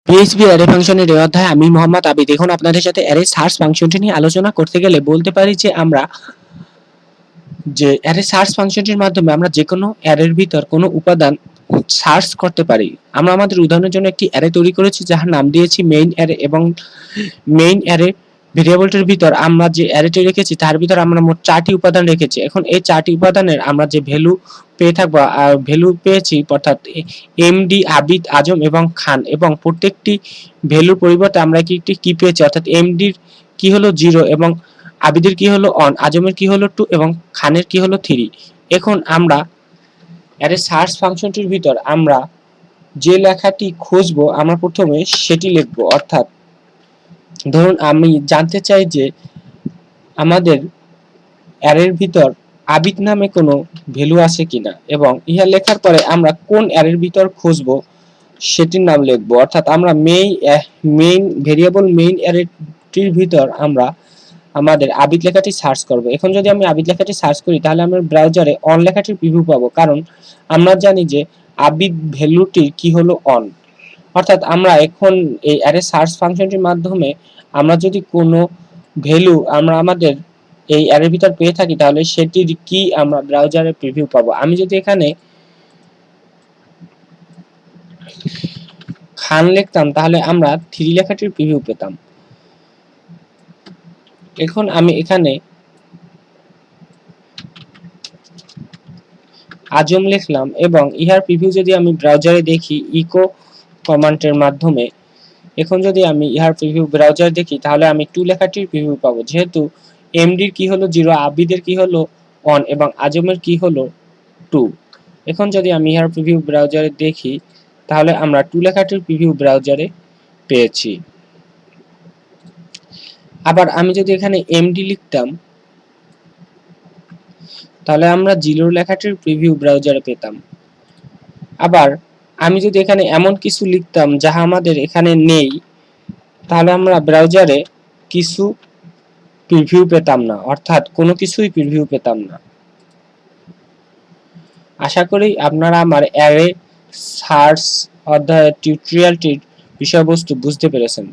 PHP array ফাংশনের এই অধ্যায়ে আমি মোহাম্মদ আবিদ এখন আপনাদের সাথে অ্যারে সার্চ ফাংশনটি নিয়ে আলোচনা করতে গেলে বলতে পারি যে অ্যারে সার্চ ফাংশনটির মাধ্যমে আমরা যে কোনো অ্যারের ভিতর কোনো উপাদান সার্চ করতে পারি। আমরা আমাদের উদাহরণের জন্য একটি অ্যারে তৈরি করেছি যার নাম দিয়েছি মেইন অ্যারে, এবং মেইন অ্যারে ভেরিয়েবলটির ভিতর আমরা যে অ্যারেটি রেখেছি তার ভিতর আমরা মোট 4টি উপাদান রেখেছি। এখন এই 4টি উপাদানের আমরা যে ভ্যালু পেয়ে থাকবো, ভ্যালু পেয়েছি অর্থাৎ এমডি, আবিদ, আজম এবং খান, এবং প্রত্যেকটি ভ্যালুর পরিবর্তে আমরা একটি কি পেয়েছি, অর্থাৎ এমডির কি হলো 0 এবং আবিদের কি হলো 1, আজমের কি হলো 2 এবং খানের কি হলো 3। এখন আমরা অ্যারে সার্চ ফাংশনটির ভিতর আমরা যে লেখাটি খুঁজবো আমরা প্রথমে সেটি লিখবো। অর্থাৎ ধরুন আমি জানতে চাই যে আমাদের অ্যারের ভিতর আবিদ নামে কোনো ভ্যালু আছে কিনা, এবং ইহা লেখার পরে আমরা কোন অ্যারের ভিতর খুঁজবো সেটির নাম লিখবো। অর্থাৎ আমরা মেইন ভেরিয়েবল মেইন অ্যারেটির ভিতর আমরা আমাদের আবিদ লেখাটি সার্চ করব। এখন যদি আমি আবিদ লেখাটি সার্চ করি তাহলে আমার ব্রাউজারে অন লেখাটির প্রিভিউ পাবো, কারণ আমরা জানি যে আবিদ ভ্যালুটি কি হলো অন। অর্থাৎ আমরা এখন এই অ্যারে সার্চ ফাংশনটির মাধ্যমে আমরা যদি কোনো ভ্যালু আমরা আমাদের এই অ্যারের ভিতর পেয়ে থাকি তাহলে সেটির কি আমরা ব্রাউজারে প্রিভিউ পাবো। আমি যদি এখানে খান লিখতাম তাহলে আমরা 3 লেখাটির প্রিভিউ পেতাম। এখন আমি এখানে আজম লিখলাম এবং ইহার প্রিভিউ যদি আমি ব্রাউজারে দেখি ইকো কমান্ডের মাধ্যমে, এখন যদি আমি ইহার প্রিভিউ ব্রাউজারে দেখি তাহলে আমি 2 লেখাটির প্রিভিউ পাবো, যেহেতু এমডির কি হলো 0, আবিদের কি হলো 1 এবং আজমের কি হলো 2। এখন যদি আমি ইহার প্রিভিউ ব্রাউজারে দেখি তাহলে আমরা 2 লেখাটির প্রিভিউ ব্রাউজারে পেয়েছি। আবার আমি যদি এখানে এমডি লিখতাম তাহলে আমরা 0 লেখাটির প্রিভিউ ব্রাউজারে পেতাম। আবার আমি যদি এখানে এমন কিছু লিখতাম যাহা আমাদের এখানে নেই তাহলে আমরা ব্রাউজারে কিছু প্রিভিউ পেতাম না, অর্থাৎ কোনো কিছুই প্রিভিউ পেতাম না। আশা করি আপনারা আমার অ্যারে সার্চ অধ্যায়ের টিউটোরিয়ালটির বিষয়বস্তু বুঝতে পেরেছেন।